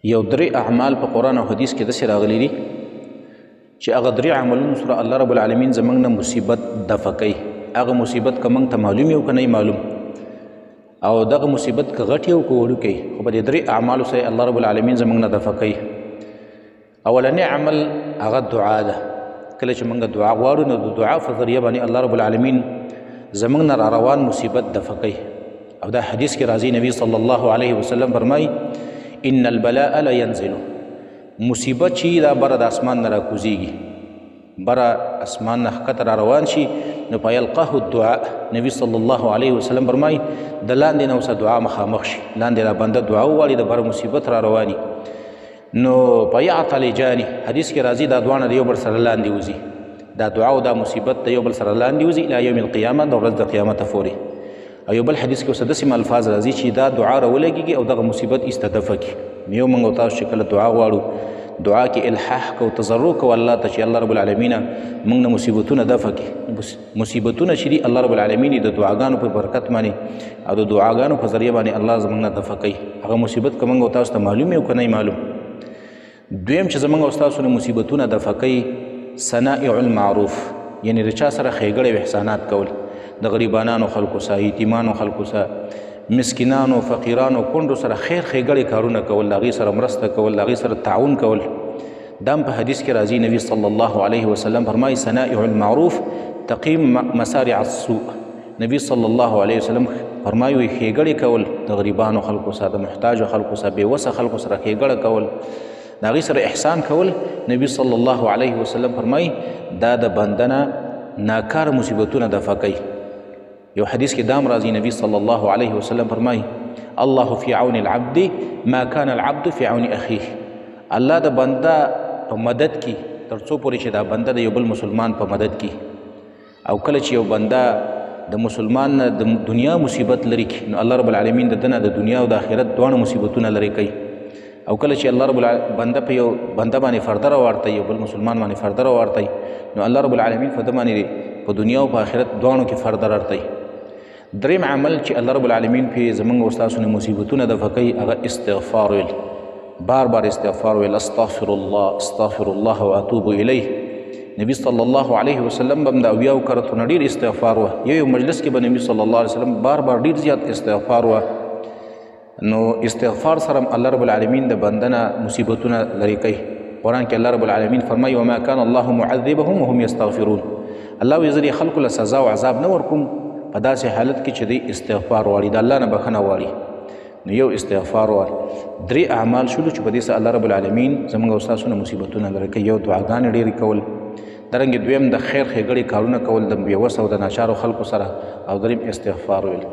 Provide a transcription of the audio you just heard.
یو درې اعمال په قرآن او حدیث کې داسې راغلي دي چې هغه درې عملونو سره الله رب العالمین زموږ نه مصیبت دفع کوي. هغه مصیبت که موږ ته معلوم یو که نه معلوم، او دغه مصیبت که غټ یو که وړوکی، خو په دې درې اعمالو سره الله رب العالمین زموږ نه دفع کوي. اولنی عمل هغه دعا ده. کله چې موږ دعا غواړو نو د دعا په ذریعه باندې الله رب العالمین زموږ نه را روان مصیبت دفع کوي. او دا حدیث کې راځي، نبی صلی الله علیه وسلم فرمایي ان البلاء لا ينزل، مصیبت چې دا بره د اسمان نه راکوزیږي، بره اسمان نه ښکته را روان شي نو فیلقاه الدعاء، نبی صلی الله علیه وسلم فرمایي د لاندې نه ورسره دعا مخامخ شي، لاندې را بنده دعا وغواړي د بره مصیبت را رواني نو فیعتلجاني، حدیث کې راځي دا دواړه د یو بل سره لاندې وځي، دا دعا او دا مصیبت د یو بل سره لاندې وځي الی یوم القیامه، د ورځ د قیامت پورې. او یو بل حدیث کې اوس داسې الفاظ راځي چې دا دعا راولګېږي او دغه مصیبت ایستدفع کړي. یو موږ او تاسو چې کله دعا غواړو، دعا کې الحاح کو، تضرع کو الله ته چې الله رب العالمین موږ نه مصیبتونه دفع کړي. مصیبتونه چې دي الله رب العالمین د دعاګانو په برکت باندې او د دعاګانو په ذریعه باندې الله زموږ نه دفع کوي. هغه مصیبت که موږ او تاسو ته معلوم یو که نه معلوم. دویم چې زموږ او تاسو نه مصیبتونه دفع کوي صنائع المعروف، یعنی د چا سره ښېګړې او احسانات کول، د غریبانانو خلکو سره، یتیمانو خلکو سره، مسکینانو فقیرانو کونډو سره خیر ښېګړې کارونه کول، د هغې سره مرسته کول، د هغې سره تعاون کول. دا هم په حدیث کې راځي، نبی صلی الله علیه وسلم فرمایي صنائع المعروف تقیم مسارع السوء، نبی صلی الله علیه وسلم فرمایي وایي ښېګړې کول د غریبانو خلکو سره، د محتاجو خلکو سره، بېوسه خلکو سره ښېګړه کول، د هغې سره احسان کول. نبی صلی الله علیه وسلم فرمایي دا د بنده نه ناکاره مصیبتونه دفع کوي. یو حدیث کې دام راځي، نبی صلی الله علیه وسلم فرمایي الله فی عون العبد ما کان العبد فی عون اخیه، الله د بنده په مدد کې تر څو پورې چې دا بنده د یو بل مسلمان په مدد کې. او کله چې یو بنده د مسلمان نه د دنیا مصیبت لري کړي نو الله رب العالمین د ده نه د دنیا او د آخرت دواړه مصیبتونه لرې کوي. او کله چې الله رب بنده په یو بنده باندې فرده راوارتی، یو بل مسلمان باندې فرده راوارتی، نو الله رب العالمین په ده باندې په دنیا او په آخرت دواړو کې فرده راوارتی. دریم عمل چې الله رب العالمین پې زموږ او ستاسو نه مصیبتونه دفع کوي هغه استغفار ویل، بار بار استغفار ویل، استغفر الله استغفر الله واتوب الیه. نبی صلی الله علیه وسلم به هم د اویاو کرتو نه ډېر استغفار وه. یو مجلس کې به نبی صلی الله علیه وسلم بار بار ډېر زیات استغفار وه. نو استغفار سره الله رب العالمین د بنده نه مصیبتونه لرې کوي. قرآن کې الله رب العالمین فرمایي وما کان الله معذبهم وهم یستغفرون، الله وایي زه دې خلکو له سزا او عذاب نه ورکوم په داسې حالت کې چې دوی استغفار غواړي، د الله نه بخښنه غواړي. نو یو استغفار غواړي. درې اعمال شولو چې په دې سره الله رب العالمین زموږ او ستاسو نه مصیبتونه لرې کوي. یو دعاګانې ډېرې کول، دارنګې دویم د خیر ښېګړې کارونه کول د بېوسه او د ناچارو خلکو سره، او دریم استغفار ویل.